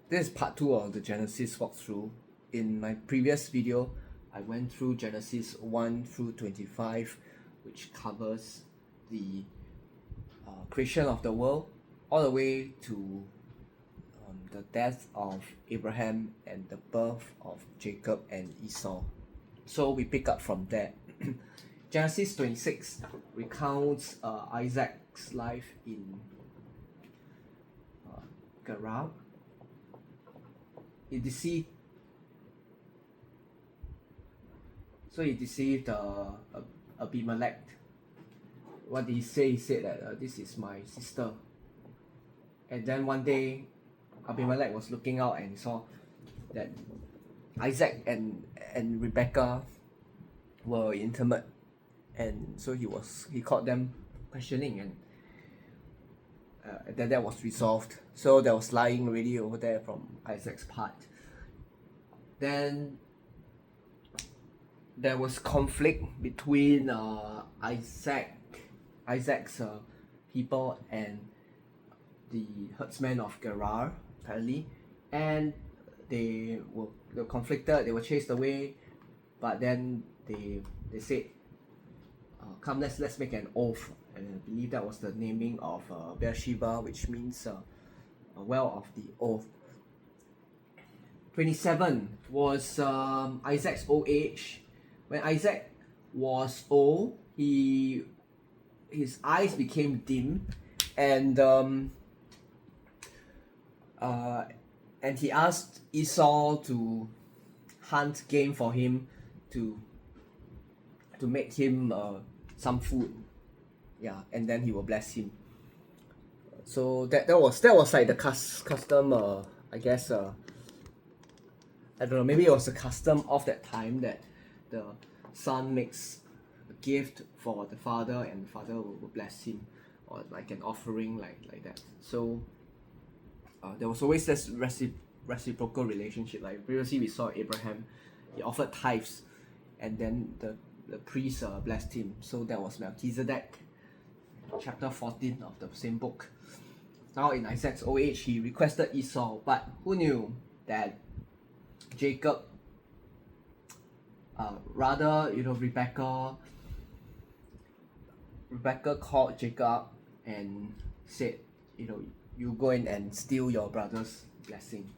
This is part 2 of the Genesis walkthrough. In my previous video, I went through Genesis 1 through 25, which covers the creation of the world, all the way to the death of Abraham and the birth of Jacob and Esau. So we pick up from there. Genesis 26 recounts Isaac's life in Gerar. He deceived Abimelech. What did he say? He said that this is my sister. And then one day Abimelech was looking out and he saw that Isaac and Rebecca were intimate, and so he caught them questioning, and that was resolved. So there was lying already over there from Isaac's part. Then there was conflict between Isaac's people and the herdsmen of Gerar, apparently, and they were conflicted. They were chased away, but then they said, "Come, let's make an oath." And I believe that was the naming of Beersheba, which means well of the oath. 27 was Isaac's old age. When Isaac was old, his eyes became dim, and he asked Esau to hunt game for him to make him some food. Yeah, and then he will bless him. So that was like the custom. I guess I don't know. Maybe it was a custom of that time that the son makes a gift for the father, and the father will bless him, or like an offering, like that. So there was always this reciprocal relationship. Like previously we saw Abraham, he offered tithes, and then the priest blessed him. So that was Melchizedek. Chapter 14 of the same book. Now in Isaac's old age, he requested Esau, but who knew that Jacob, Rebecca called Jacob and said, you go in and steal your brother's blessing.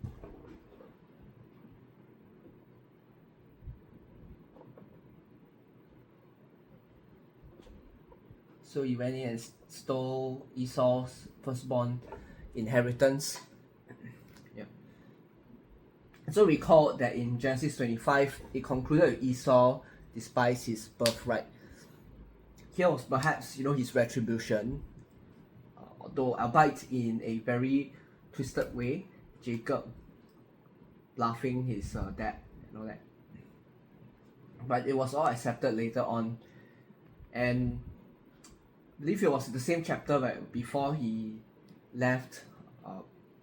So he went in and stole Esau's firstborn inheritance. Yeah. So recall that in Genesis 25, it concluded with Esau despised his birthright. Here was perhaps his retribution, although albeit in a very twisted way. Jacob laughing his dad and all that. But it was all accepted later on, and I believe it was the same chapter right before he left.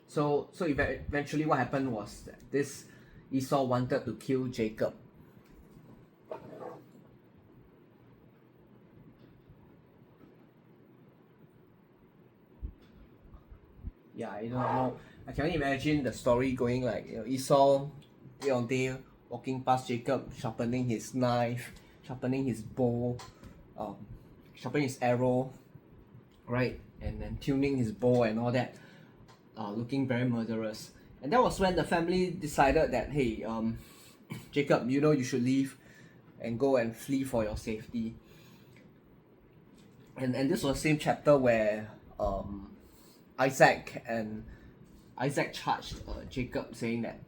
So eventually what happened was that this Esau wanted to kill Jacob. Yeah, I don't know. I can only imagine the story going like Esau day on day walking past Jacob, sharpening his knife, sharpening his bow, sharpening his arrow, right, and then tuning his bow and all that, looking very murderous. And that was when the family decided that, hey, Jacob, you should leave and go and flee for your safety. And this was the same chapter where Isaac charged Jacob, saying that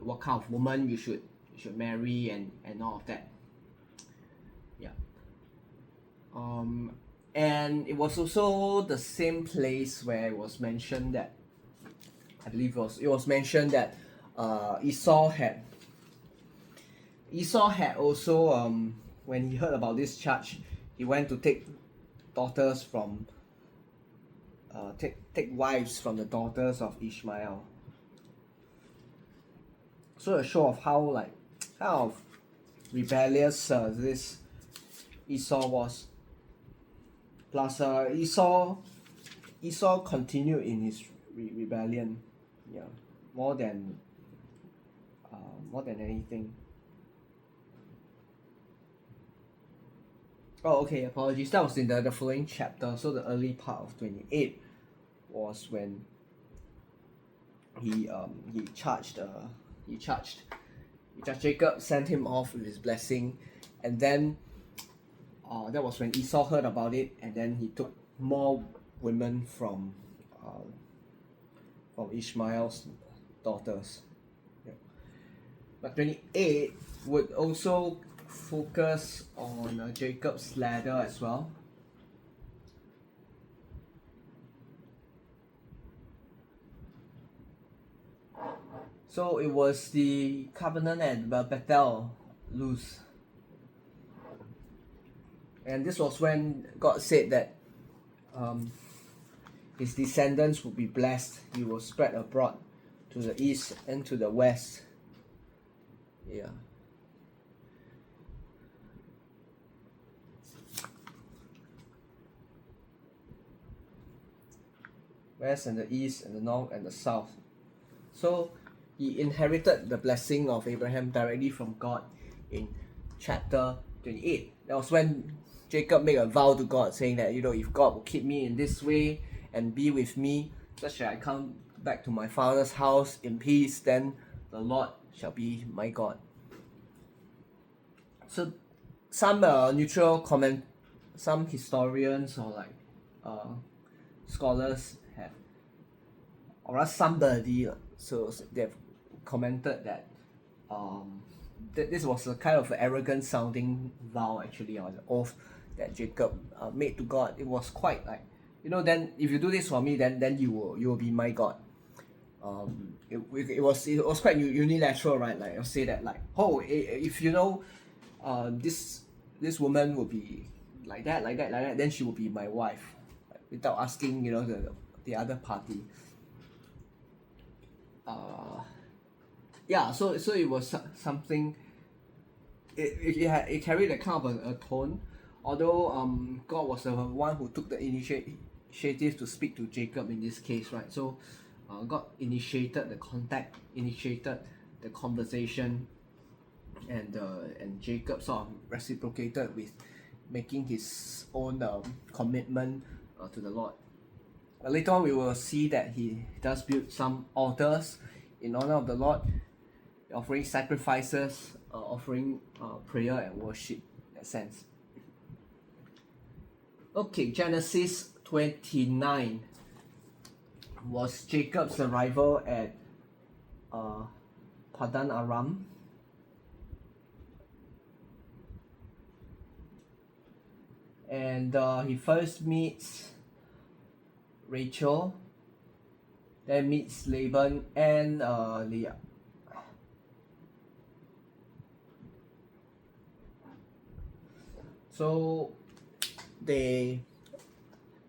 what kind of woman you should marry and all of that. Yeah. And it was also the same place where it was mentioned that, I believe it was mentioned that Esau had also, when he heard about this charge, he went to take daughters from take wives from the daughters of Ishmael. So a show of how kind of rebellious this Esau was. Plus Esau continued in his rebellion. Yeah, more than anything. Oh, okay, apologies. That was in the following chapter. So the early part of 28 was when he charged Jacob, sent him off with his blessing, and then that was when Esau heard about it, and then he took more women from Ishmael's daughters. Yeah. But 28 would also focus on Jacob's ladder as well. So it was the covenant at Bethel, Luz. And this was when God said that his descendants would be blessed. He will spread abroad to the east and to the west. Yeah. West and the east and the north and the south. So he inherited the blessing of Abraham directly from God in chapter 28. That was when Jacob made a vow to God, saying that, if God will keep me in this way and be with me, such that I come back to my father's house in peace, then the Lord shall be my God. So some some historians or scholars have, or somebody, so they've commented that this was a kind of arrogant sounding vow, actually, or the oath that Jacob made to God. It was quite like, then if you do this for me, then you will be my God. It was quite unilateral, right? Like, I'll say that, like, if this woman will be like that, then she will be my wife, without asking the other party. So it was something. It carried a kind of a tone, although God was the one who took the initiative to speak to Jacob in this case, right? So God initiated the contact, initiated the conversation, and Jacob sort of reciprocated with making his own commitment to the Lord. Later on, we will see that he does build some altars in honor of the Lord, offering sacrifices, offering prayer and worship, in that sense. Okay, Genesis 29 was Jacob's arrival at Padan Aram. And he first meets Rachel, then meets Laban and Leah. So they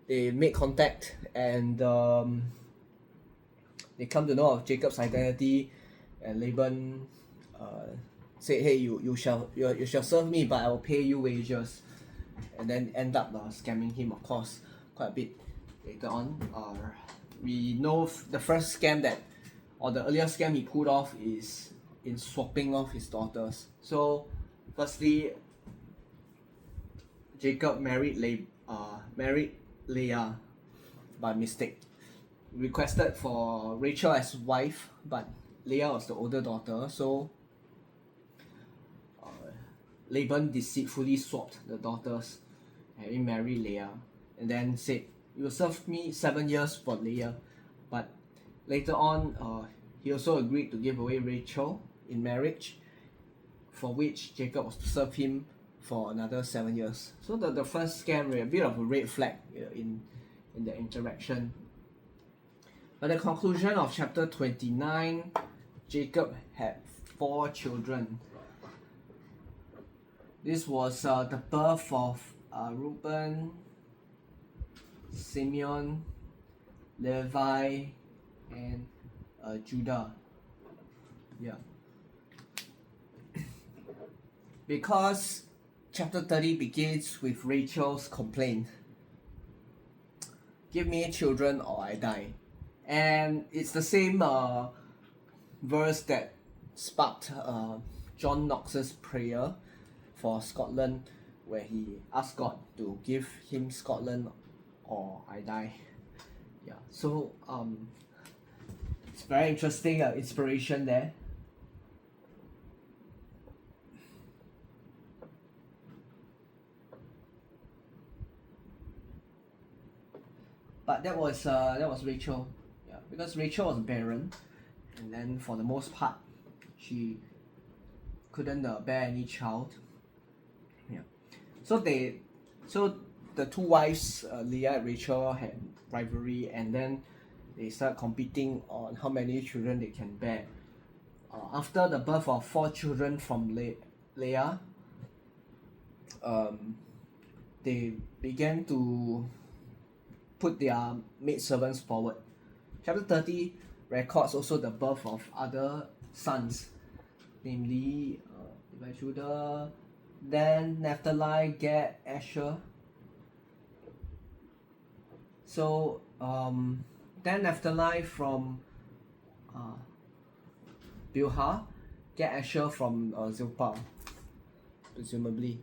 make contact, and they come to know of Jacob's identity, and Laban said, "Hey, you shall serve me, but I will pay you wages," and then end up scamming him, of course, quite a bit later on. We know the first scam or the earlier scam he pulled off is in swapping off his daughters. So firstly, Jacob married Leah by mistake. Requested for Rachel as wife, but Leah was the older daughter, so Laban deceitfully swapped the daughters, having married Leah, and then said, "You will serve me 7 years for Leah." But later on, he also agreed to give away Rachel in marriage, for which Jacob was to serve him for another 7 years. So the first scam, a bit of a red flag in the interaction. By the conclusion of chapter 29, Jacob had 4 children. This was the birth of Reuben, Simeon, Levi, and Judah. Yeah. Because chapter 30 begins with Rachel's complaint, "Give me children or I die." And it's the same verse that sparked John Knox's prayer for Scotland, where he asked God to give him Scotland or I die. Yeah, so it's very interesting inspiration there. But that was Rachel, yeah, because Rachel was barren, and then for the most part, she couldn't bear any child. Yeah, so the two wives, Leah and Rachel, had rivalry, and then they start competing on how many children they can bear. After the birth of 4 children from Leah, they began to put their maidservants forward. Chapter 30 records also the birth of other sons, namely Judah, then Naphtali, Gad, Asher. So then Naphtali from Bilhah, Gad, Asher from Zilpah, presumably.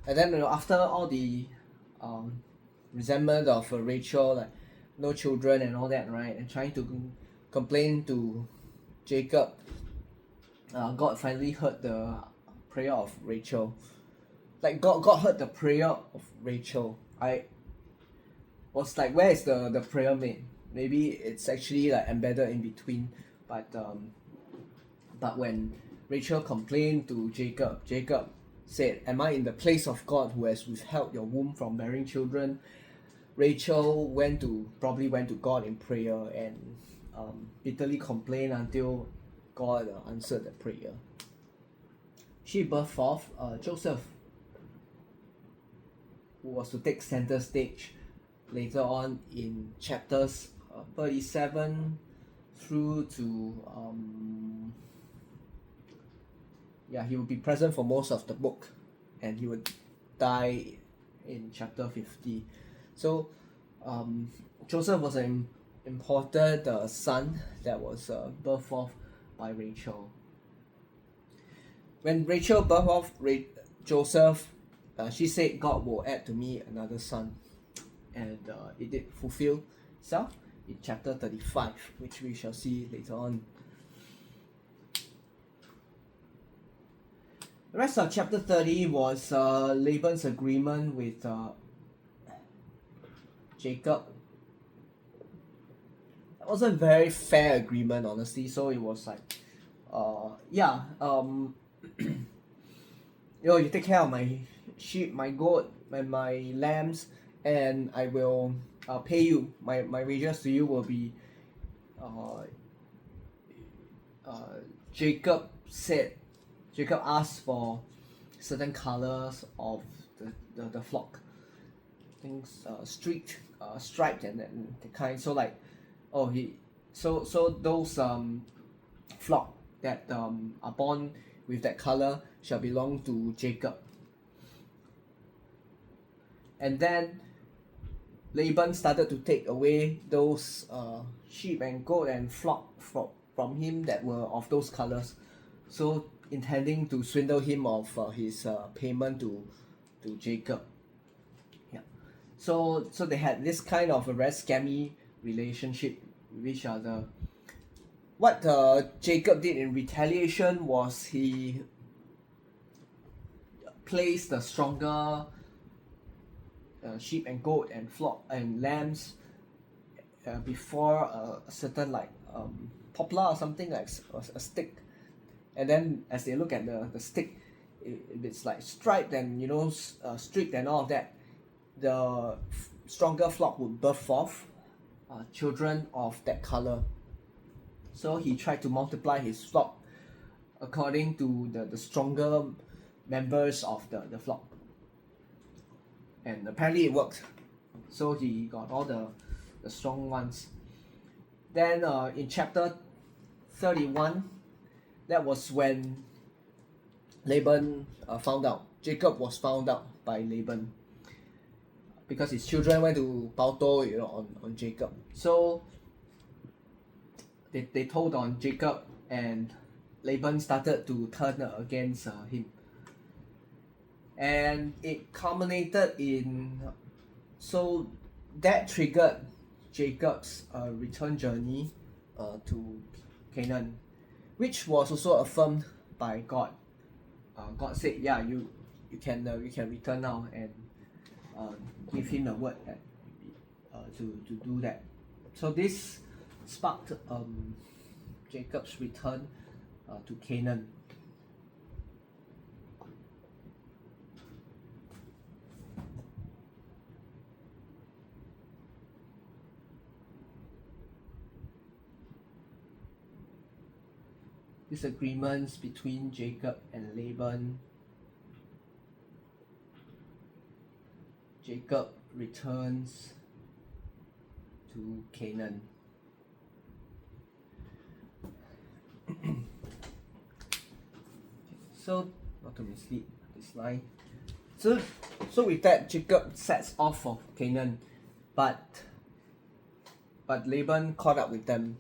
And then after all the resentment of Rachel, like no children and all that, right, and trying to complain to Jacob, God finally heard the prayer of Rachel. Like God heard the prayer of Rachel. I was like, where is the prayer made? Maybe it's actually like embedded in between, but when Rachel complained to Jacob, Jacob said, "Am I in the place of God who has withheld your womb from bearing children?" Rachel probably went to God in prayer and bitterly complained until God answered the prayer. She birthed forth Joseph, who was to take center stage later on in chapters 37 through to he would be present for most of the book, and he would die in chapter 50. So Joseph was an important son that was birthed forth by Rachel. When Rachel birthed forth Joseph, she said, "God will add to me another son," and it did fulfill itself in chapter 35, which we shall see later on. The rest of chapter 30 was Laban's agreement with Jacob. It wasn't a very fair agreement, honestly, so it was like, you take care of my sheep, my goat, my lambs, and I will pay you. My wages to you will be, Jacob asked for certain colors of the flock, things streaked, striped, and the kind. So like, so those flock that are born with that color shall belong to Jacob. And then Laban started to take away those sheep and goat and flock from him that were of those colors, so intending to swindle him of his payment to Jacob. Yeah. So they had this kind of a very scammy relationship with each other. What Jacob did in retaliation was he placed the stronger sheep and goat and flock and lambs before a certain like poplar or something, like a stick, and then as they look at the stick, if it's like striped and streaked and all of that, the stronger flock would birth forth children of that color. So he tried to multiply his flock according to the stronger members of the flock, and apparently it worked. So he got all the strong ones. Then in chapter 31, that was when Laban found out. Jacob was found out by Laban because his children went to Pauto, on Jacob. So they told on Jacob, and Laban started to turn against him, and it culminated in, so that triggered Jacob's return journey to Canaan, which was also affirmed by God. God said, "Yeah, you can return now," and give him a word that to do that. So this sparked Jacob's return to Canaan. Disagreements between Jacob and Laban. Jacob returns to Canaan. So, not to mislead this line. So with that, Jacob sets off for Canaan, but Laban caught up with them.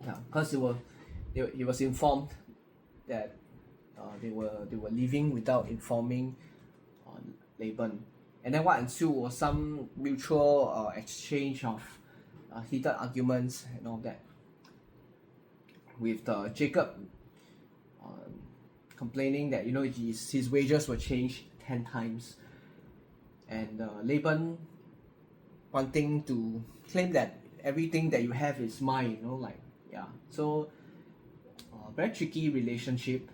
Yeah, because he was informed that they were leaving without informing Laban, and then what ensued was some mutual exchange of heated arguments and all that, with Jacob complaining that his wages were changed 10 times, and Laban wanting to claim that everything that you have is mine, so very tricky relationship,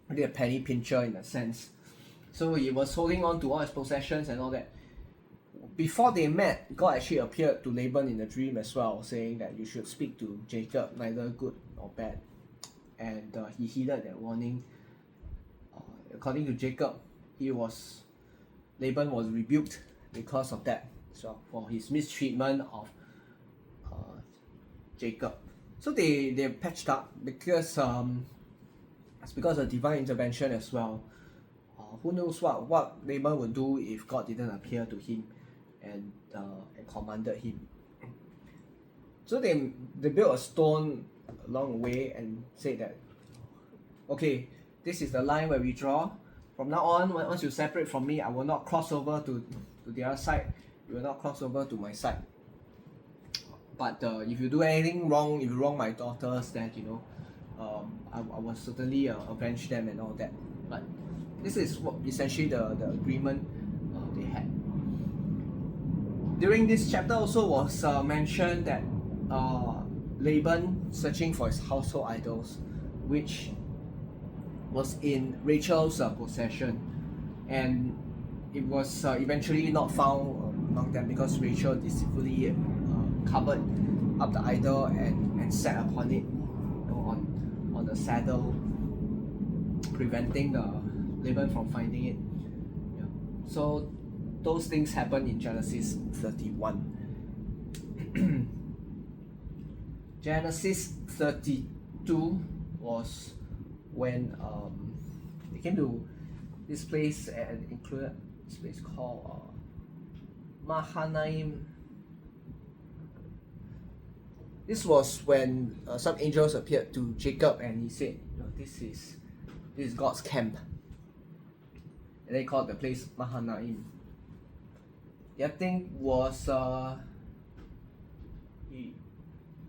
really a penny pincher in a sense. So he was holding on to all his possessions and all that. Before they met, God actually appeared to Laban in a dream as well, saying that you should speak to Jacob, neither good nor bad. And he heeded that warning. According to Jacob, Laban was rebuked because of that, so for his mistreatment of Jacob. So they patched up because it's because of divine intervention as well. Who knows what Laban would do if God didn't appear to him and commanded him. So they built a stone along the way and said that, okay, this is the line where we draw. From now on, once you separate from me, I will not cross over to the other side. You will not cross over to my side. But if you do anything wrong, if you wrong my daughters, then I will certainly avenge them and all that. But this is what essentially the agreement they had. During this chapter also was mentioned that Laban searching for his household idols, which was in Rachel's possession, and it was eventually not found among them because Rachel deceitfully covered up the idol and sat upon it, on the saddle, preventing Laban from finding it. Yeah. So those things happen in Genesis 31. Genesis 32 was when they came to this place and included this place called Mahanaim. This was when some angels appeared to Jacob and he said, this is God's camp. And they called the place Mahanaim. The other thing was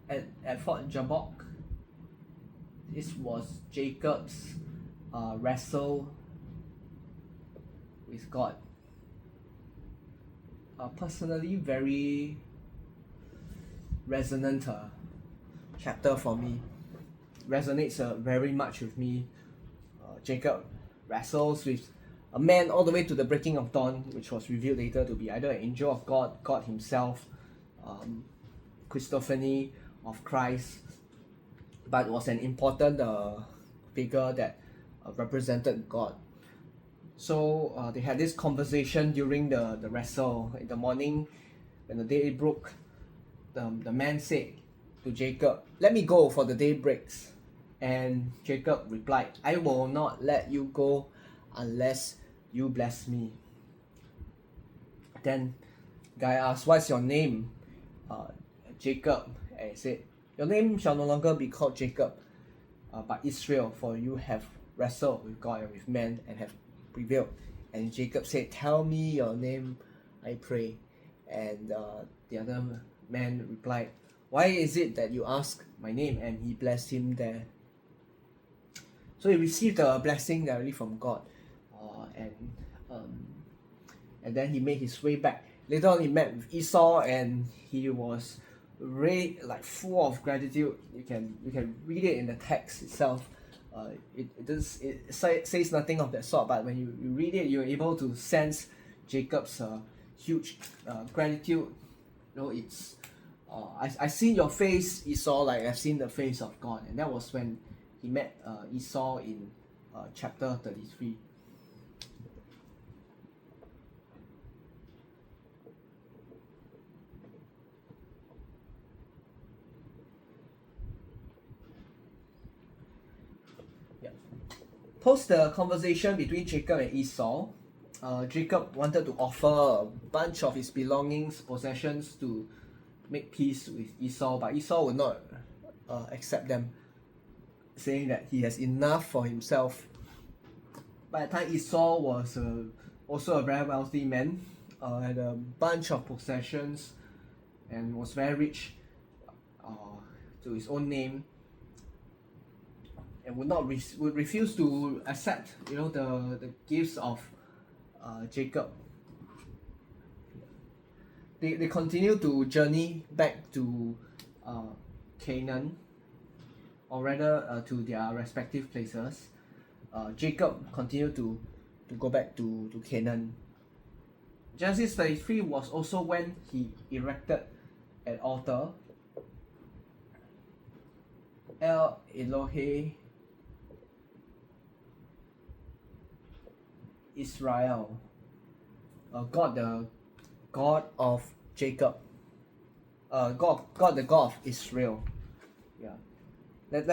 at Fort Jabbok. This was Jacob's wrestle with God. Personally, very resonant chapter for me. Resonates very much with me. Jacob wrestles with a man all the way to the breaking of dawn, which was revealed later to be either an angel of God, God himself, Christophany of Christ, but was an important figure that represented God. So they had this conversation during the wrestle. In the morning, when the day broke, the man said to Jacob, "Let me go, for the day breaks." And Jacob replied, "I will not let you go unless you bless me." Then guy asked, "What's your name?" Jacob, and he said, "Your name shall no longer be called Jacob, but Israel, for you have wrestled with God and with men and have prevailed." And Jacob said, "Tell me your name, I pray." And the other man replied, "Why is it that you ask my name?" And he blessed him there. So he received a blessing directly from God, and um, and then he made his way back. Later on, he met with Esau, and he was like full of gratitude. You can read it in the text itself. It says nothing of that sort, but when you read it, you're able to sense Jacob's huge gratitude. You know, it's I seen your face, Esau, like I've seen the face of God, and that was when he met Esau in chapter 33. Post the conversation between Jacob and Esau, Jacob wanted to offer a bunch of his belongings, possessions to make peace with Esau, but Esau would not accept them, saying that he has enough for himself. By the time Esau was also a very wealthy man, had a bunch of possessions, and was very rich to his own name, and would refuse to accept, you know, the gifts of Jacob. They continue to journey back to Canaan, or rather to their respective places. Jacob continued to go back to Canaan. Genesis 33 was also when he erected an altar. El Elohe Israel, God the God of Jacob, God the God of Israel. Yeah, let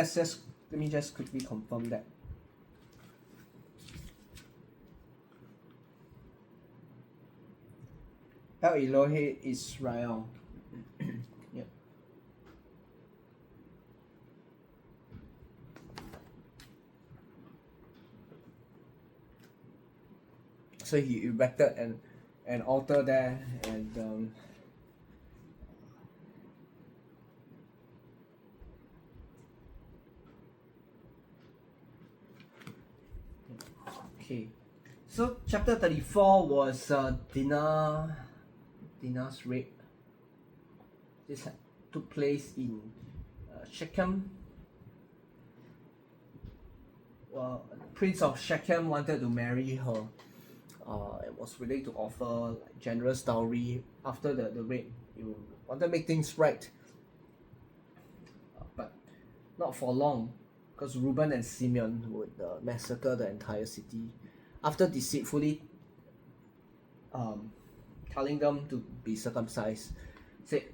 me just quickly confirm that. El Elohe Israel. Yeah. So he erected an altar there, and okay. So chapter 34 was Dinah's rape. This took place in Shechem. Well, Prince of Shechem wanted to marry her. And was willing to offer like generous dowry after the rape. He wanted to make things right, but not for long, because Reuben and Simeon would massacre the entire city after deceitfully telling them to be circumcised. Said,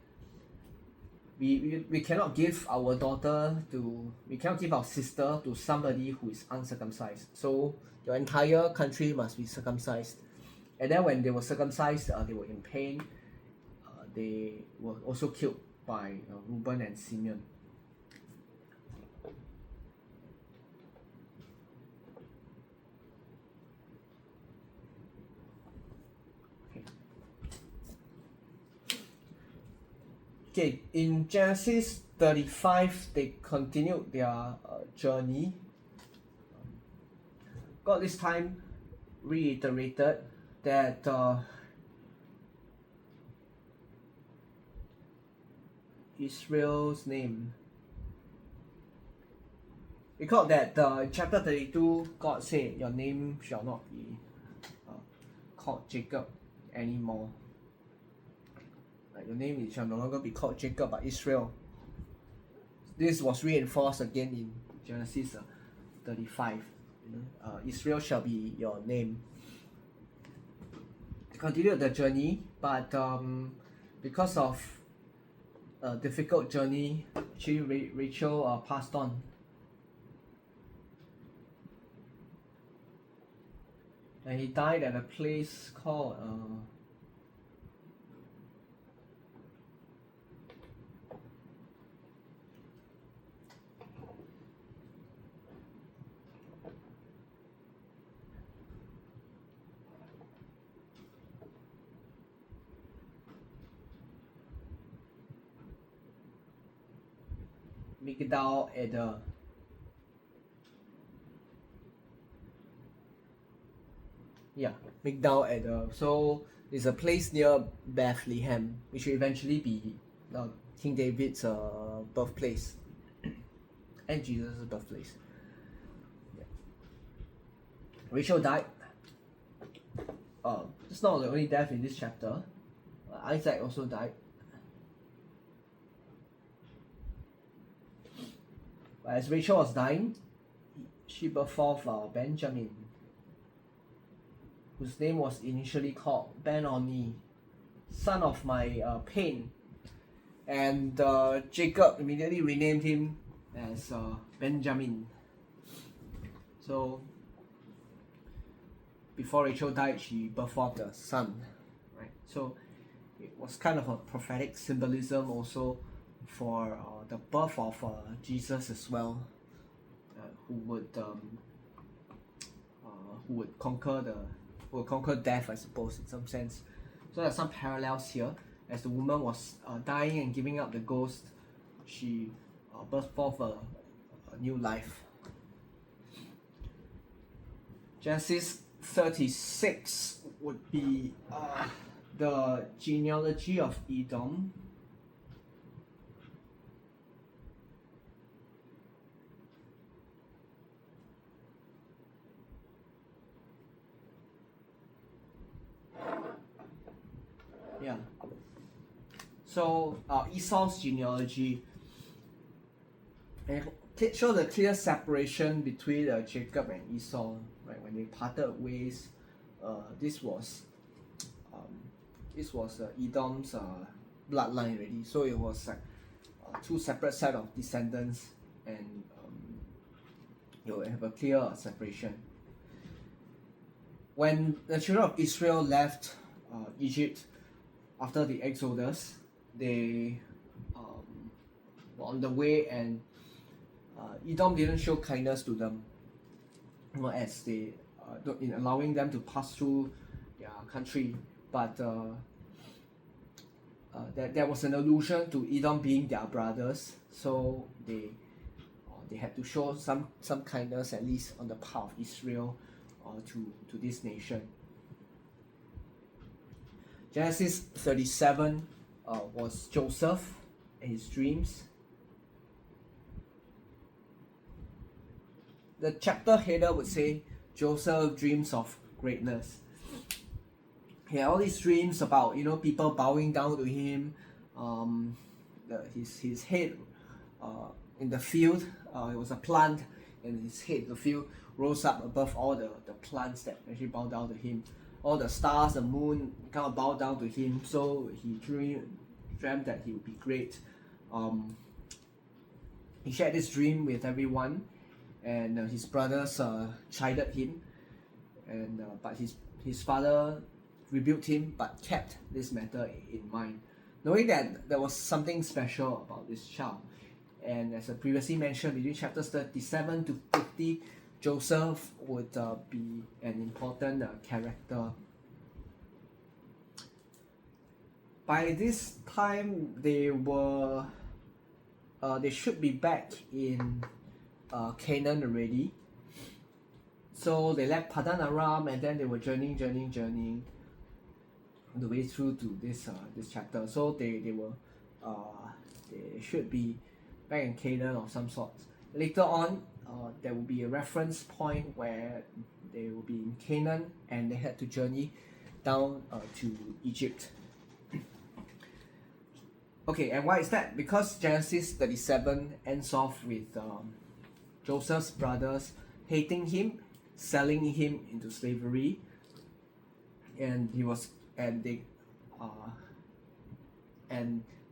we cannot give our daughter to, we cannot give our sister to somebody who is uncircumcised. So your entire country must be circumcised. And then when they were circumcised, they were in pain. They were also killed by Reuben and Simeon. Okay, in Genesis 35, they continued their journey. God this time reiterated that Israel's name. Recall that chapter 32, God said, "Your name shall not be called Jacob anymore. Your name shall no longer be called Jacob, but Israel." This was reinforced again in Genesis 35. Israel shall be your name. They continued the journey, but because of a difficult journey, actually Rachel passed on. And he died at a place called Migdal Eder. Yeah, Migdal Eder. So it's a place near Bethlehem, which will eventually be King David's birthplace and Jesus' birthplace. Yeah. Rachel died. It's not the only death in this chapter. Isaac also died. But as Rachel was dying, she birthed forth Benjamin, whose name was initially called Ben-Oni, son of my pain. And Jacob immediately renamed him as Benjamin. So before Rachel died, she birthed forth the son, right? So it was kind of a prophetic symbolism also for the birth of Jesus as well, who would conquer death, I suppose, in some sense. So there's some parallels here. As the woman was dying and giving up the ghost, she birthed forth a new life. Genesis 36 would be the genealogy of Edom. Yeah. So Esau's genealogy, and show the clear separation between Jacob and Esau, right? When they parted ways, this was Edom's bloodline already. So it was like two separate set of descendants, and you have a clear separation. When the children of Israel left Egypt after the Exodus, they were on the way, and Edom didn't show kindness to them, as they in allowing them to pass through their country. But there was an allusion to Edom being their brothers, so they had to show some kindness, at least on the part of Israel, to this nation. Genesis 37 was Joseph and his dreams. The chapter header would say Joseph dreams of greatness. He had all these dreams about people bowing down to him. His head in the field, it was a plant, and his head in the field rose up above all the plants that actually bow down to him. All the stars, the moon kind of bow down to him. So he dreamt that he would be great. He shared this dream with everyone, and his brothers chided him, and but his father rebuked him, but kept this matter in mind, knowing that there was something special about this child. And as I previously mentioned, between chapters 37 to 50, Joseph would be an important character. By this time, they should be back in Canaan already. So they left Padan Aram, and then they were journeying the way through to this chapter. So they should be back in Canaan of some sort. Later on, there will be a reference point where they will be in Canaan, and they had to journey down to Egypt. Okay, and why is that? Because Genesis 37 ends off with Joseph's brothers hating him, selling him into slavery, and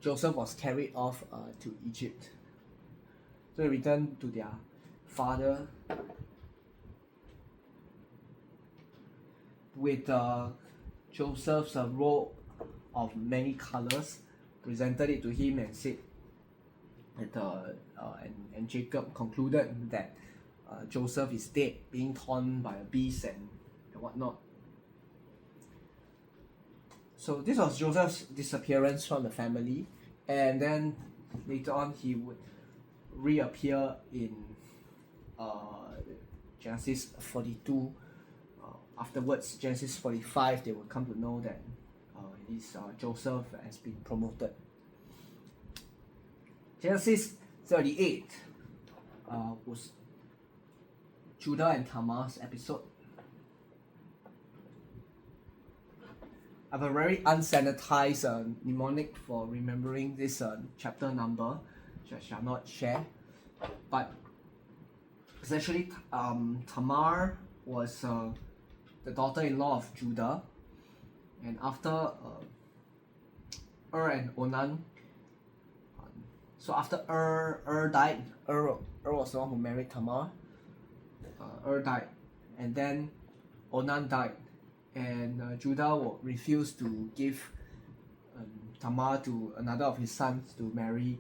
Joseph was carried off to Egypt. So they returned to their father with Joseph's robe of many colors, presented it to him, and said that and Jacob concluded that Joseph is dead, being torn by a beast and whatnot. So this was Joseph's disappearance from the family, and then later on he would reappear in Genesis 42. Afterwards, Genesis 45, they will come to know that Joseph has been promoted. Genesis 38 was Judah and Tamar's episode. I have a very unsanitized mnemonic for remembering this chapter number, which I shall not share. But essentially, Tamar was the daughter-in-law of Judah, and after and Onan, so after died, was the one who married Tamar. Died, and then Onan died, and Judah refused to give Tamar to another of his sons to marry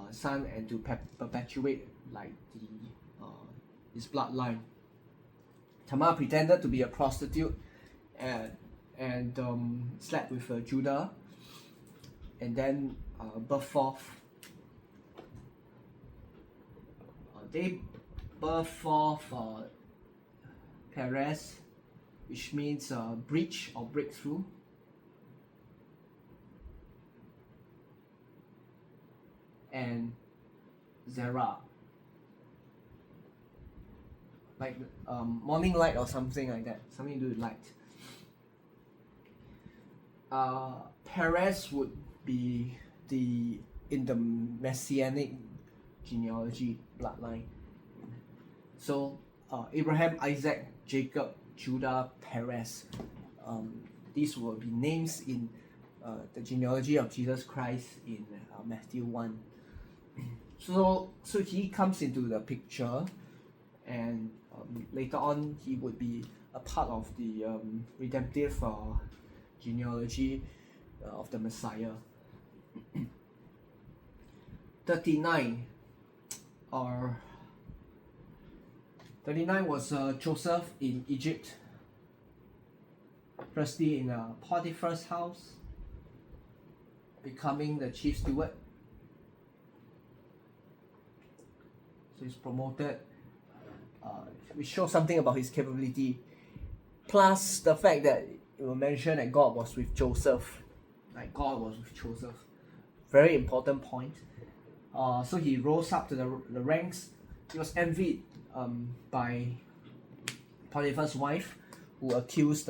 son and to perpetuate like his bloodline. Tamar pretended to be a prostitute and slept with Judah, and then birthed forth. They birthed forth Perez, which means breach or breakthrough. And Zerah, like morning light or something like that, something to do with light. Perez would be in the messianic genealogy bloodline. So Abraham, Isaac, Jacob, Judah, Perez. These will be names in the genealogy of Jesus Christ in Matthew 1. So he comes into the picture, and later on he would be a part of the redemptive genealogy of the Messiah. 39 was Joseph in Egypt, firstly in Potiphar's house, becoming the chief steward. So he's promoted, which shows something about his capability. Plus the fact that it will mention that God was with Joseph, like God was with Joseph. Very important point. So he rose up to the ranks. He was envied by Potiphar's wife, who accused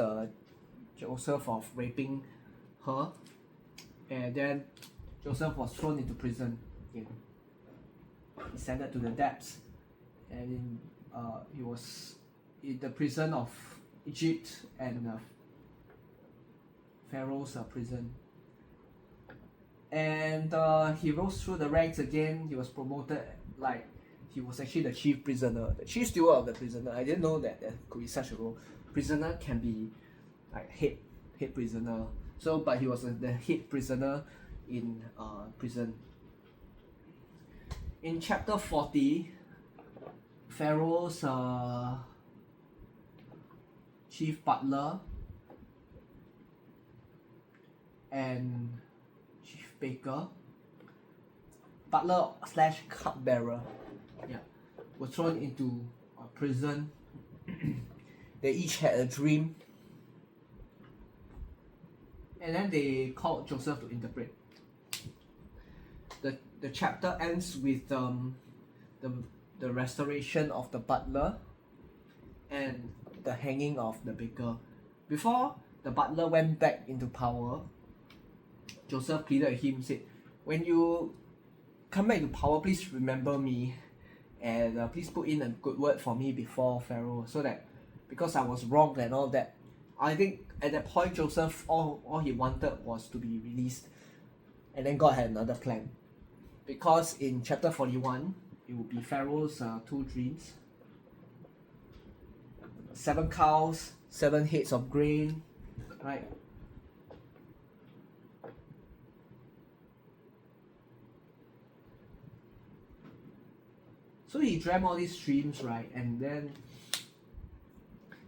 Joseph of raping her, and then Joseph was thrown into prison again. Descended to the depths, and he was in the prison of Egypt and Pharaoh's prison. And he rose through the ranks again. He was promoted, like he was actually the chief prisoner, the chief steward of the prisoner. I didn't know that there could be such a role. Prisoner can be like head prisoner. So, but he was the head prisoner in prison. In chapter 40, Pharaoh's chief butler and chief baker, butler / cupbearer, were thrown into prison. They each had a dream, and then they called Joseph to interpret. The chapter ends with the restoration of the butler and the hanging of the baker. Before the butler went back into power, Joseph pleaded with him, said, "When you come back to power, please remember me, and please put in a good word for me before Pharaoh, so that because I was wronged and all that." I think at that point Joseph, all he wanted was to be released, and then God had another plan. Because in chapter 41, it would be Pharaoh's 2 dreams. 7 cows, 7 heads of grain, right? So he dreamt all these dreams, right? And then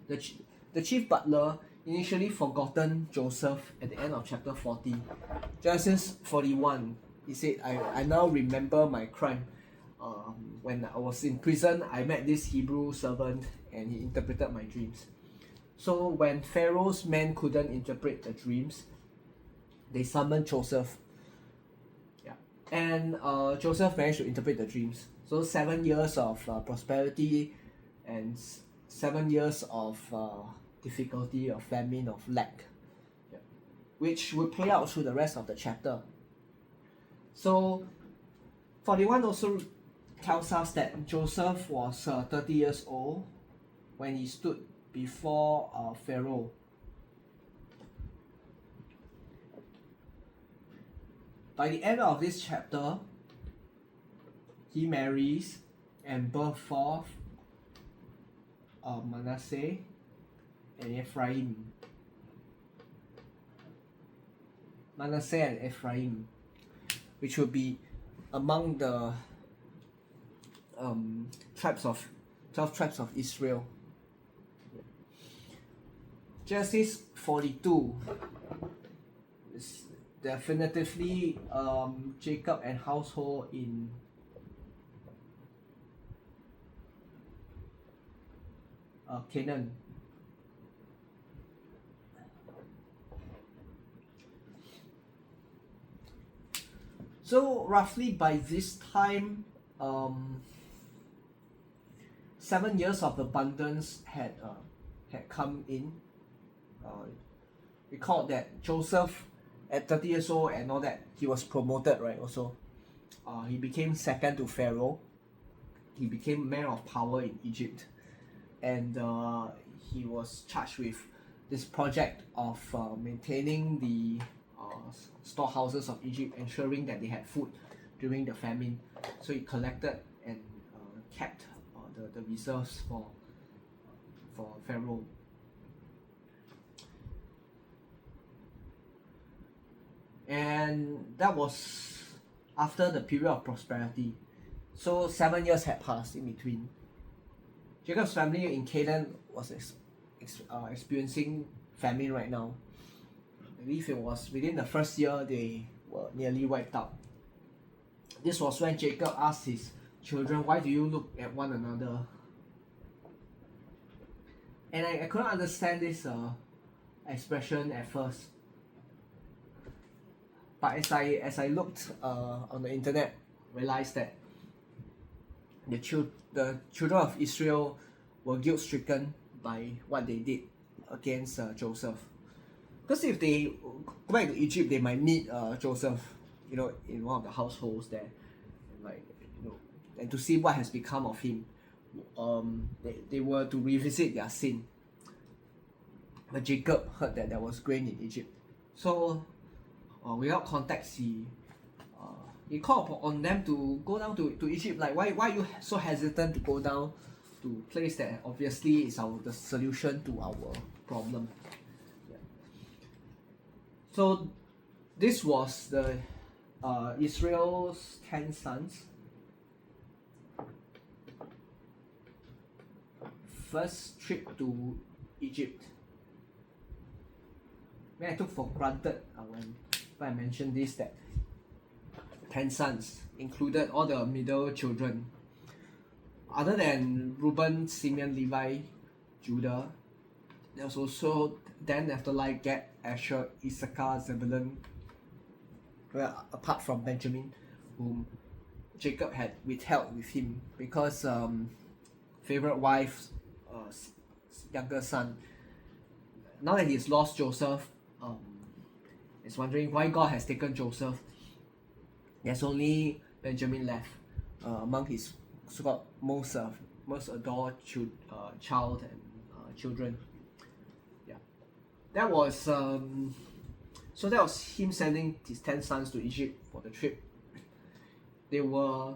the chief butler initially forgotten Joseph at the end of chapter 40. Genesis 41, he said, I now remember my crime. when I was in prison, I met this Hebrew servant and he interpreted my dreams. So when Pharaoh's men couldn't interpret the dreams, they summoned Joseph. Yeah. And Joseph managed to interpret the dreams. So 7 years of prosperity and 7 years of difficulty, of famine, of lack, yeah, which would play out through the rest of the chapter. So 41 also tells us that Joseph was 30 years old when he stood before Pharaoh. By the end of this chapter, he marries and birth forth Manasseh and Ephraim. Manasseh and Ephraim, which would be among the 12 tribes of Israel. Genesis 42 is definitively Jacob and household in Canaan. So roughly by this time, 7 years of abundance had come in. Recall that Joseph at 30 years old and all that, he was promoted, right? Also, he became second to Pharaoh. He became man of power in Egypt, and he was charged with this project of maintaining the storehouses of Egypt, ensuring that they had food during the famine. So he collected and kept the reserves for Pharaoh. And that was after the period of prosperity. So 7 years had passed in between. Jacob's family in Canaan was experiencing famine right now. I believe it was within the first year they were nearly wiped out. This was when Jacob asked his children, "Why do you look at one another?" And I couldn't understand this expression at first. But as I looked on the internet, realized that the children of Israel were guilt-stricken by what they did against Joseph. Because if they go back to Egypt, they might meet Joseph, in one of the households there, and to see what has become of him. They were to revisit their sin. But Jacob heard that there was grain in Egypt, so without context, he called on them to go down to Egypt. Like, why are you so hesitant to go down to a place that obviously is the solution to our problem? Yeah. So this was the Israel's 10 sons. First trip to Egypt. I took for granted when I mentioned this, that 10 sons included all the middle children. Other than Reuben, Simeon, Levi, Judah, there was also then after like Gad, Asher, Issachar, Zebulun, apart from Benjamin, whom Jacob had withheld with him because favorite wife's younger son. Now that he's lost Joseph, is wondering why God has taken Joseph. There's only Benjamin left among his so-called most adored child and children. Yeah, that was him sending his 10 sons to Egypt for the trip. They were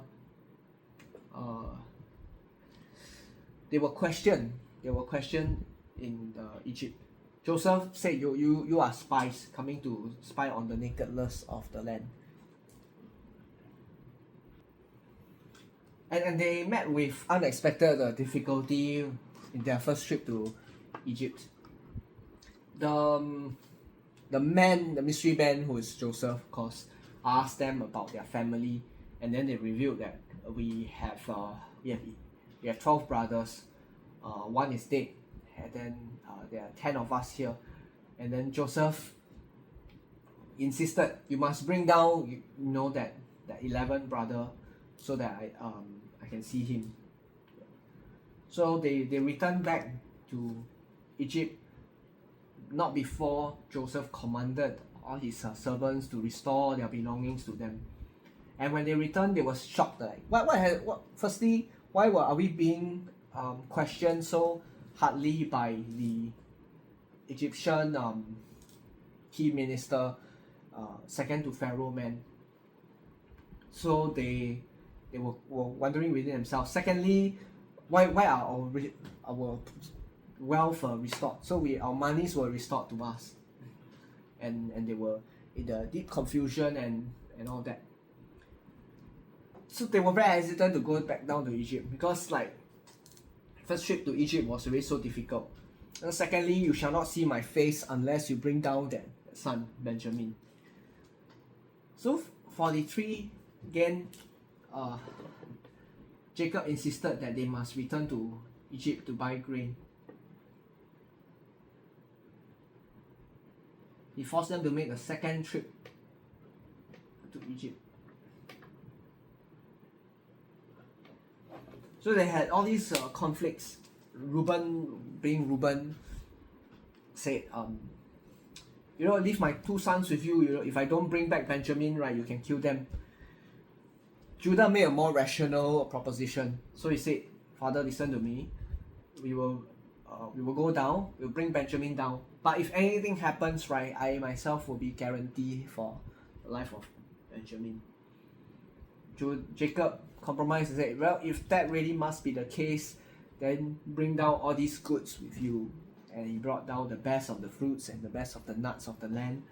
questioned. They were questioned in Egypt. Joseph said, you are spies coming to spy on the nakedness of the land. And they met with unexpected difficulty in their first trip to Egypt. The mystery man, who is Joseph, of course, asked them about their family and then they revealed that we have 12 brothers. One is dead, and then there are 10 of us here. And then Joseph insisted, you must bring down that 11th brother so that I can see him. So they returned back to Egypt not before Joseph commanded all his servants to restore their belongings to them. And when they returned, they were shocked. Firstly, why are we being questioned so hardly by the Egyptian key minister, second to Pharaoh man? So they were wondering within themselves. Secondly, why are our wealth restored? So our monies were restored to us, and they were in the deep confusion and all that. So they were very hesitant to go back down to Egypt because first trip to Egypt was already so difficult. And secondly, you shall not see my face unless you bring down that son Benjamin. So 43 again, Jacob insisted that they must return to Egypt to buy grain. He forced them to make a second trip to Egypt. So they had all these conflicts. Reuben said, leave my two sons with you. If I don't bring back Benjamin, right, you can kill them. Judah made a more rational proposition. So he said, Father, listen to me. We will go down. We'll bring Benjamin down. But if anything happens, right, I myself will be guaranteed for the life of Benjamin. Jacob compromised and said, well, if that really must be the case, then bring down all these goods with you. And he brought down the best of the fruits and the best of the nuts of the land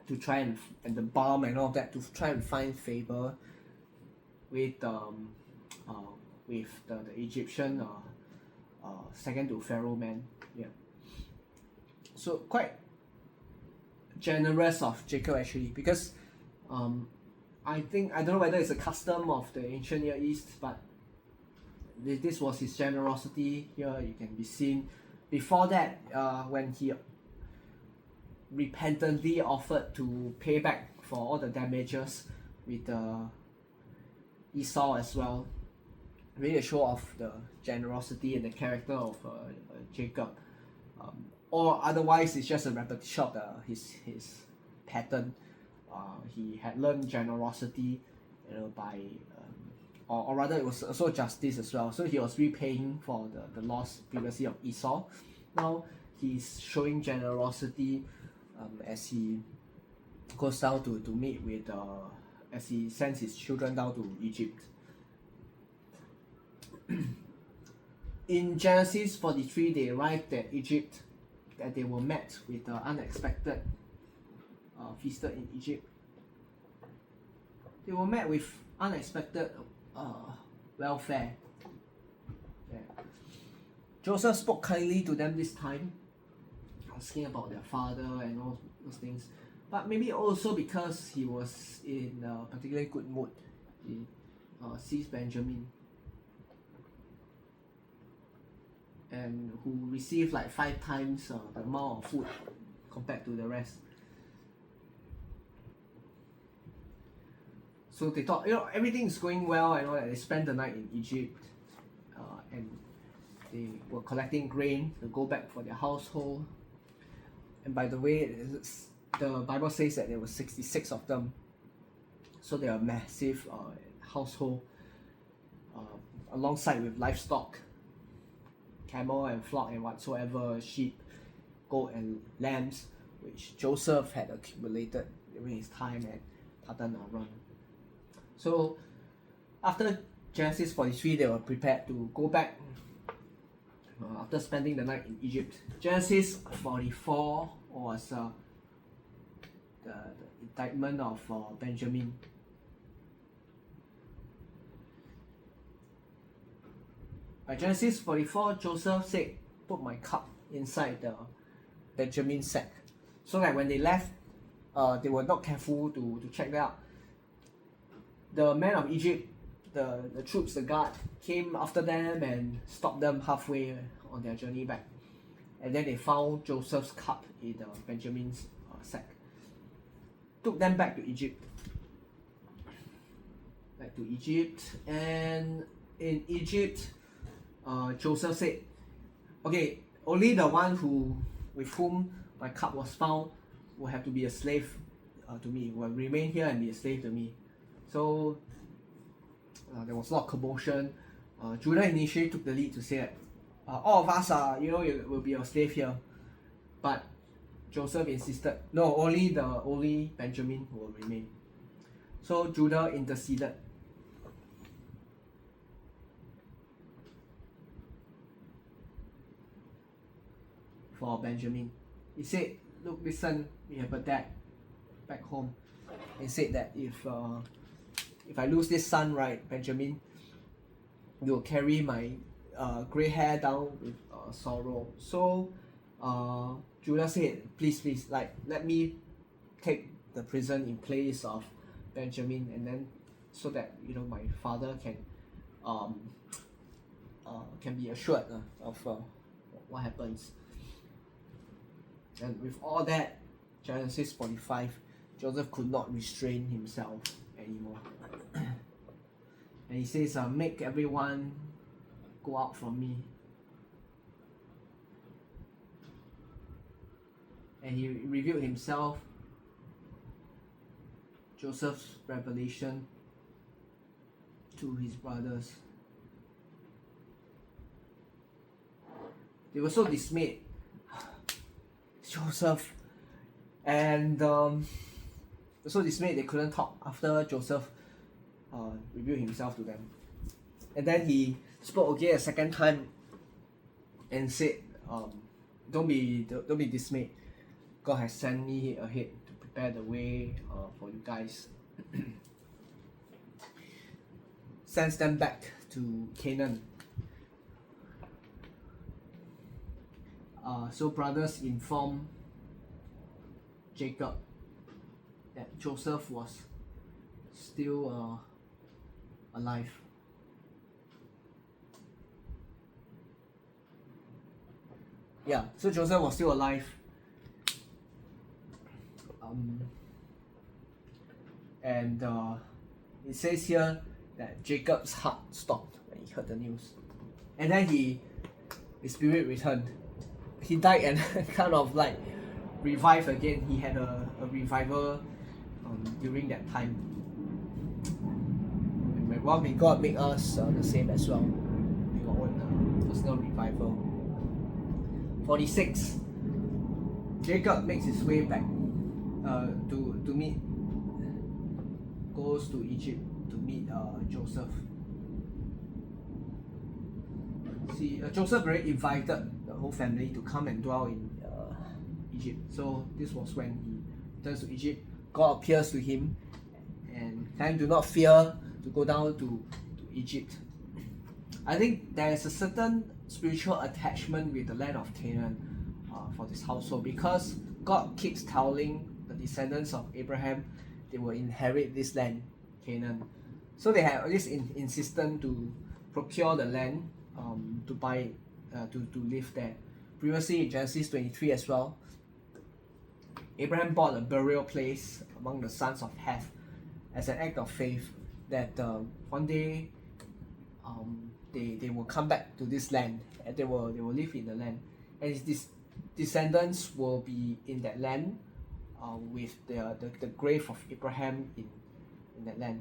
to try and the balm and all that, to try and find favor with the Egyptian second to Pharaoh man. Yeah. So quite generous of Jacob actually, because I don't know whether it's a custom of the ancient Near East, but this was his generosity. Here you can be seen. Before that, when he repentantly offered to pay back for all the damages with Esau as well, really a show of the generosity and the character of Jacob. Or otherwise, it's just a repetition of his pattern. He had learned generosity, by or rather it was also justice as well. So he was repaying for the loss previously of Esau. Now he's showing generosity as he goes down to meet with as he sends his children down to Egypt. In Genesis 43, they arrived at Egypt, that they were met with unexpected feasted in Egypt. They were met with unexpected welfare. Yeah. Joseph spoke kindly to them this time, asking about their father and all those things. But maybe also because he was in a particularly good mood. He sees Benjamin, and who received 5 times the amount of food compared to the rest. So they thought, everything is going well. I know that they spent the night in Egypt, and they were collecting grain to go back for their household. And by the way, the Bible says that there were 66 of them. So they are a massive household, alongside with livestock, camel and flock and whatsoever, sheep, goat and lambs, which Joseph had accumulated during his time at Padan Aram. So after Genesis 43, they were prepared to go back after spending the night in Egypt. Genesis 44 was the indictment of Benjamin. By Genesis 44, Joseph said, put my cup inside the Benjamin sack. So that when they left, they were not careful to check that out. the men of Egypt, the troops, the guard, came after them and stopped them halfway on their journey back. And then they found Joseph's cup in Benjamin's sack. Took them back to Egypt. And in Egypt, Joseph said, okay, only the one with whom my cup was found will have to be a slave to me, will remain here and be a slave to me. So there was a lot of commotion. Judah initially took the lead to say that all of us will be a slave here. But Joseph insisted, no, only Benjamin will remain. So Judah interceded. For Benjamin. He said, look, listen, we have a dad back home. He said that if I lose this son, right, Benjamin, you'll carry my grey hair down with sorrow. So Judah said, please, like, let me take the prison in place of Benjamin, and then so that my father can be assured of what happens. And with all that, Genesis 45, Joseph could not restrain himself anymore. And he says, make everyone go out from me. And he revealed himself, Joseph's revelation, to his brothers. They were so dismayed. Joseph, and so dismayed they couldn't talk after Joseph revealed himself to them. And then he spoke again a second time and said, don't be dismayed. God has sent me ahead to prepare the way for you guys. Sends them back to Canaan. So brothers informed Jacob that Joseph was still alive. Yeah, so Joseph was still alive. And it says here that Jacob's heart stopped when he heard the news. And then his spirit returned. He died and kind of like revived again. He had a revival during that time. Well, may God make us the same as well. Make our own personal revival. 46. Jacob makes his way back goes to Egypt to meet Joseph. See, Joseph very invited the whole family to come and dwell in Egypt. So this was when he turns to Egypt. God appears to him and tell him, do not fear to go down to Egypt. I think there is a certain spiritual attachment with the land of Canaan for this household, because God keeps telling the descendants of Abraham they will inherit this land, Canaan. So they have this insistence to procure the land, to buy, to live there. Previously in Genesis 23 as well, Abraham bought a burial place among the sons of Heth as an act of faith that one day they will come back to this land and they will live in the land, and his descendants will be in that land with the grave of Abraham in that land.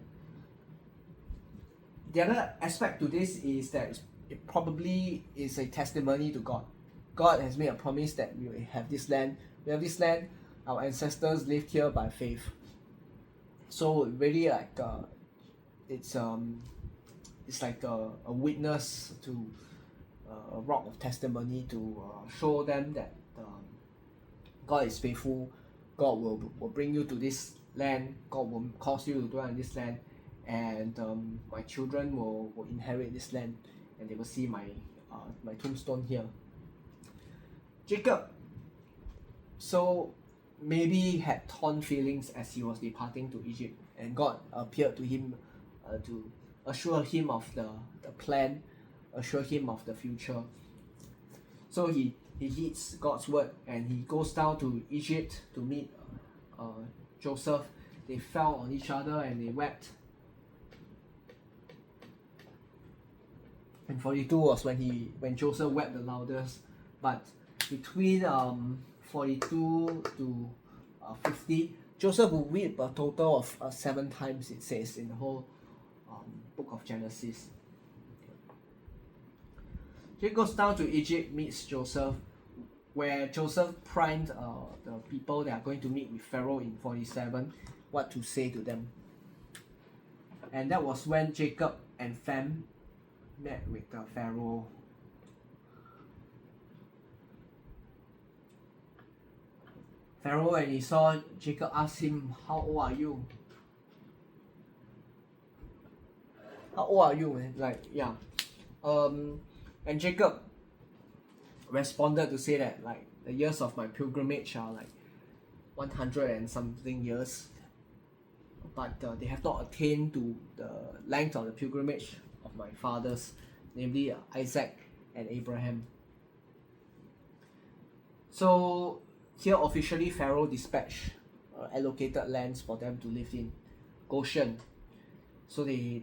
The other aspect to this is that it probably is a testimony to God. God has made a promise that we will have this land. We have this land. Our ancestors lived here by faith. So really, like it's like a witness to a rock of testimony to show them that God is faithful. God will bring you to this land. God will cause you to dwell in this land, and my children will inherit this land, and they will see my tombstone here. Jacob, so maybe had torn feelings as he was departing to Egypt, and God appeared to him to assure him of the plan, assure him of the future. So he heeds God's word and he goes down to Egypt to meet Joseph. They fell on each other and they wept. And 42 was when Joseph wept the loudest. But between 42 to 50, Joseph will weep a total of 7 times, it says, in the whole book of Genesis. He goes down to Egypt, meets Joseph, where Joseph primed the people that are going to meet with Pharaoh in 47 what to say to them. And that was when Jacob and Fam met with Pharaoh. Pharaoh, and he saw Jacob, asked him, "How old are you?" How old are you? Like, yeah. And Jacob responded to say that, like, the years of my pilgrimage are like 100 and something years, but they have not attained to the length of the pilgrimage of my fathers, namely Isaac and Abraham. So here officially Pharaoh dispatched allocated lands for them to live in, Goshen. So they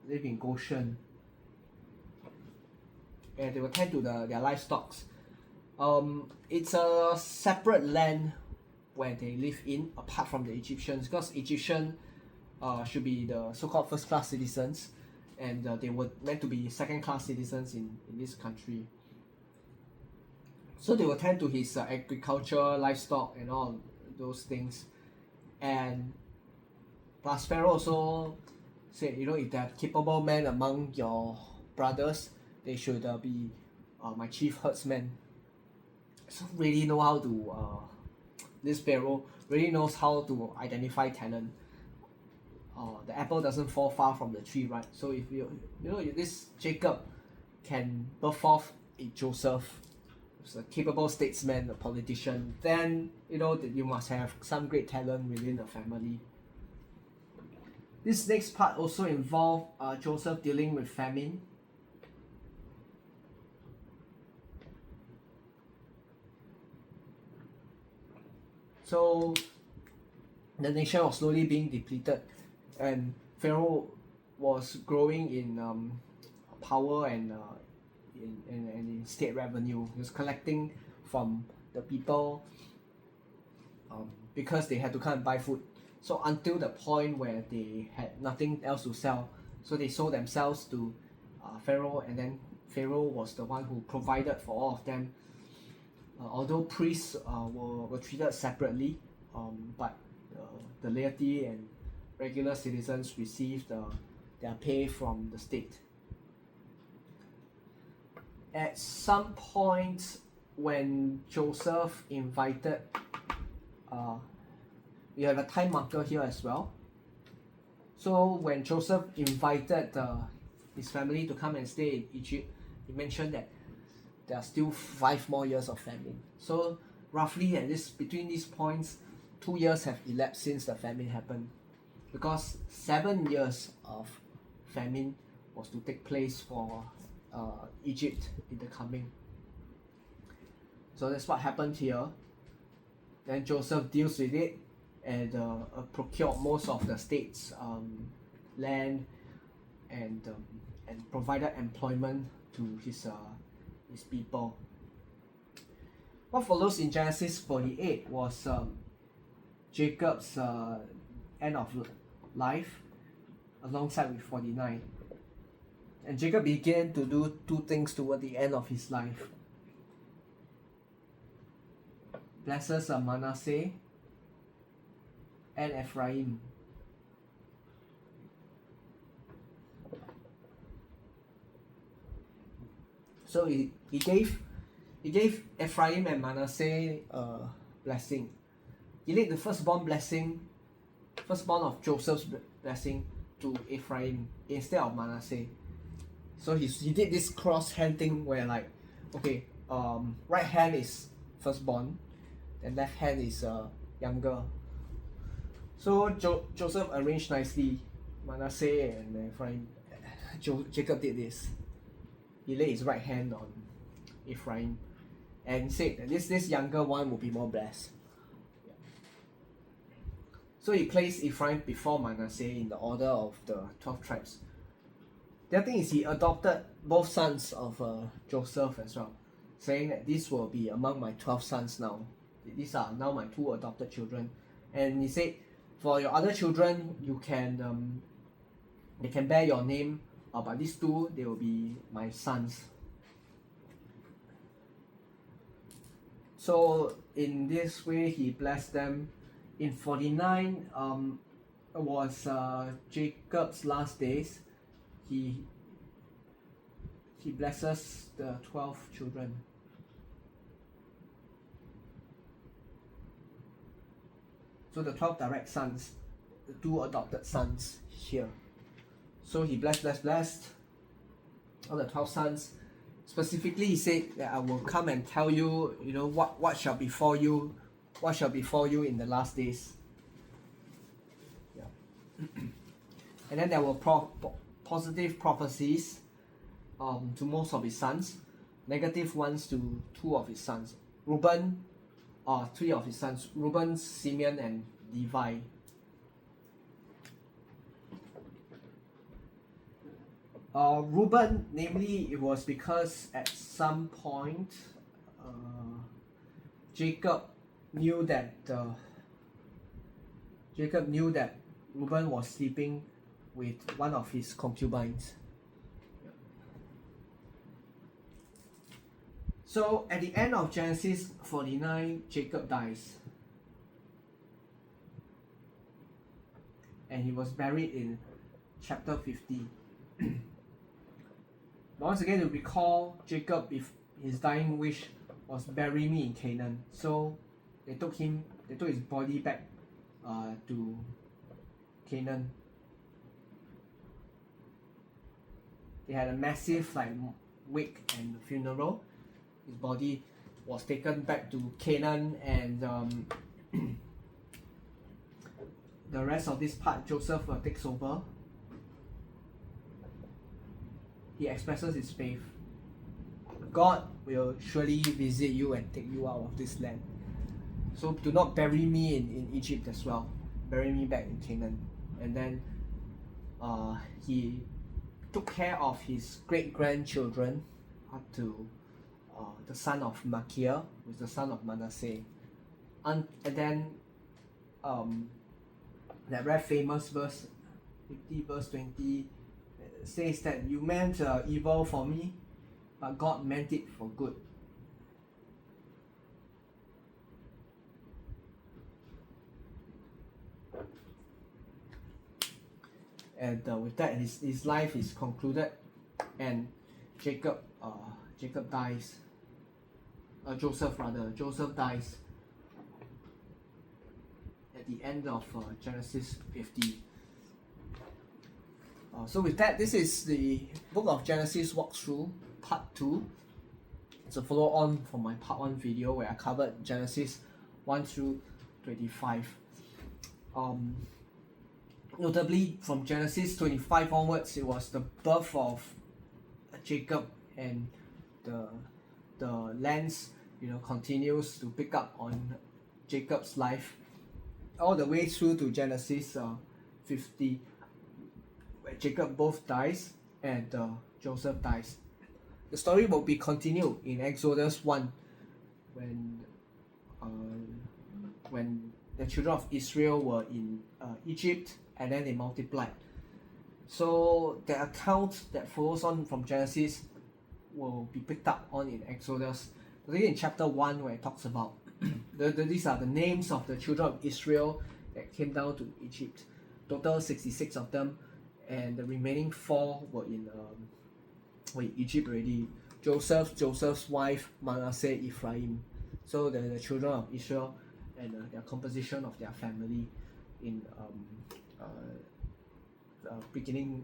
live in Goshen, and they will tend to their livestock. It's a separate land where they live in, apart from the Egyptians, because Egyptian should be the so-called first-class citizens, and they were meant to be second-class citizens in this country. So they will tend to his agriculture, livestock, and all those things. And plus Pharaoh also said, if there are capable men among your brothers, they should be my chief herdsmen. So really know how to this Pharaoh really knows how to identify talent. The apple doesn't fall far from the tree, right? So if this Jacob can birth forth a Joseph, who's a capable statesman, a politician, then that you must have some great talent within the family. This next part also involved Joseph dealing with famine. So the nation was slowly being depleted, and Pharaoh was growing in power and in state revenue. He was collecting from the people because they had to come and buy food. So until the point where they had nothing else to sell, so they sold themselves to Pharaoh, and then Pharaoh was the one who provided for all of them. Although priests were treated separately, but the laity and regular citizens received their pay from the state. At some point, when Joseph invited, we have a time marker here as well. So when Joseph invited his family to come and stay in Egypt, he mentioned that there are still 5 more years of famine. So roughly between these points, 2 years have elapsed since the famine happened, because 7 years of famine was to take place for Egypt in the coming. So that's what happened here. Then Joseph deals with it and procured most of the state's land and provided employment to his people. What follows in Genesis 48 was Jacob's end of life alongside with 49. And Jacob began to do 2 things toward the end of his life. Blesses Manasseh and Ephraim. So he gave Ephraim and Manasseh a blessing. He laid the firstborn of Joseph's blessing to Ephraim instead of Manasseh. So he did this cross hand thing where right hand is firstborn, and left hand is younger. So Joseph arranged nicely Manasseh and Ephraim. Jacob did this. He laid his right hand on Ephraim and said that this younger one will be more blessed. So he placed Ephraim before Manasseh in the order of the 12 tribes. The other thing is he adopted both sons of Joseph as well, saying that this will be among my 12 sons now. These are now my 2 adopted children. And he said, for your other children, you can they can bear your name, but these 2, they will be my sons. So in this way, he blessed them. In 49, was Jacob's last days. He blesses the 12 children. So the 12 direct sons, the 2 adopted sons here. So he blessed all the 12 sons. Specifically, he said that I will come and tell you, what shall befall you, in the last days. Yeah. And then there were positive prophecies to most of his sons, negative ones to 2 of his sons. 3 of his sons, Reuben, Simeon, and Levi. Reuben, namely, it was because at some point Jacob knew that Reuben was sleeping with one of his concubines. So at the end of Genesis 49, Jacob dies. And he was buried in chapter 50. Once again, to recall, Jacob, if his dying wish was bury me in Canaan. So they took his body back to Canaan. They had a massive wake and funeral. His body was taken back to Canaan, and the rest of this part Joseph takes over. He expresses his faith. God will surely visit you and take you out of this land. So do not bury me in Egypt as well. Bury me back in Canaan. And then he took care of his great-grandchildren up to the son of Machir, who is the son of Manasseh. And then that very famous verse, 50 verse 20, says that you meant evil for me, but God meant it for good. And with that, his life is concluded, and Joseph dies. Joseph dies at the end of Genesis 50. So with that, this is the book of Genesis walkthrough part 2. It's a follow on from my part 1 video where I covered Genesis 1 through 25. Notably, from Genesis 25 onwards, it was the birth of Jacob, and the lens continues to pick up on Jacob's life all the way through to Genesis 50, where Jacob both dies and Joseph dies. The story will be continued in Exodus 1 when the children of Israel were in Egypt, and then they multiplied. So the account that follows on from Genesis will be picked up on in Exodus, particularly in chapter 1, where it talks about these are the names of the children of Israel that came down to Egypt. Total 66 of them, and the remaining 4 were in Egypt already. Joseph's wife, Manasseh, Ephraim. So the children of Israel and their composition of their family in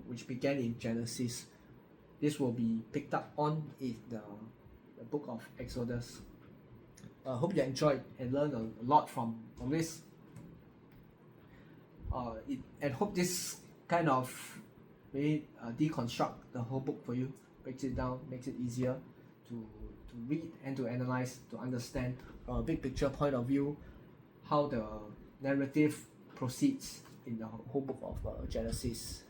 which began in Genesis. This will be picked up on in the book of Exodus. I hope you enjoyed and learned a lot from this. And hope this kind of maybe deconstruct the whole book for you, breaks it down, makes it easier to read and to analyze, to understand from a big picture point of view how the narrative proceeds in the whole book of Genesis.